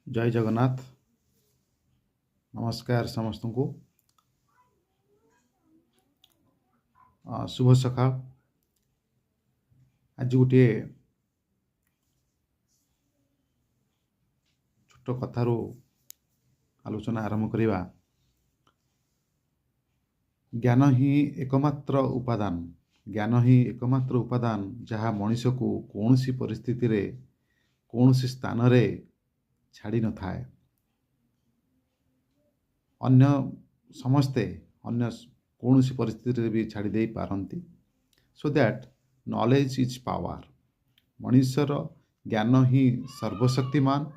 जय जगन्नाथ। नमस्कार समस्त को शुभ सकाळ। आज गोटे छोट कथारू आलोचना आरंभ करवा। ज्ञान ही एकमात्र उपादान जहाँ मनीष को कौन सी परिस्थिति रे कौन सी स्थान रे छाड़ी न थाए। अन्य समस्ते अन्य कौन सी परिस्थिति रे भी छाड़ी दे पारंती। So that knowledge is power. मनीषर ज्ञान ही सर्वशक्तिमान।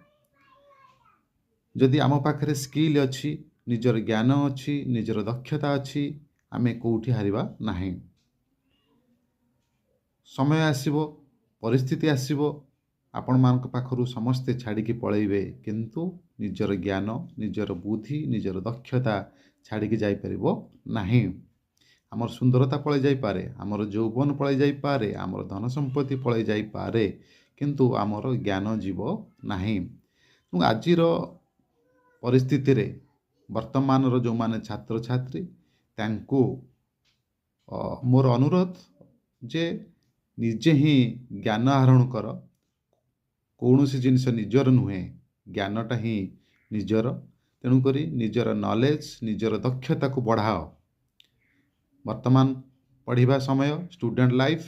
जदि आम पाखरे स्किल अच्छी, निजर ज्ञान अच्छी, निजर दक्षता अच्छी, आमे कोठी हारिबा नाही। समय आसीबो, परिस्थिति आसीबो, आपण मानक पाखरु समस्ते छाड़ी की पळेइबे, किंतु निजर ज्ञान, निजर बुद्धि, निजर दक्षता छाड़ी की जाई परिबो नाही। आमर सुंदरता पळेइ जाई पारे, आमर यौवन पळेइ जाई पारे, आमर धन संपत्ति पळेइ जाई पारे, किंतु आमर ज्ञान जीवो नाही। आजिर परिस्थिति रे वर्तमान रो जो माने छात्र छात्री तांको मोर अनुरोध जे निजे ही ज्ञान आहरण कर। कौन सी जिनस निजर नुहे, ज्ञानटा ही निजर। तेणुक निजर नॉलेज, निजर दक्षता को बढ़ाओ। वर्तमान पढ़िबा समय स्टूडेंट लाइफ,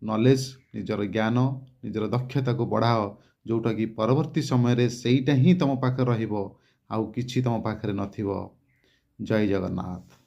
नॉलेज निजर ज्ञान, निजर दक्षता को बढ़ाओ, जोटा कि परवर्ती समय रे सेईटा ही तुम पाखे रहिबो, आउ किछि तुम पाखे नथिबो। जय जगन्नाथ।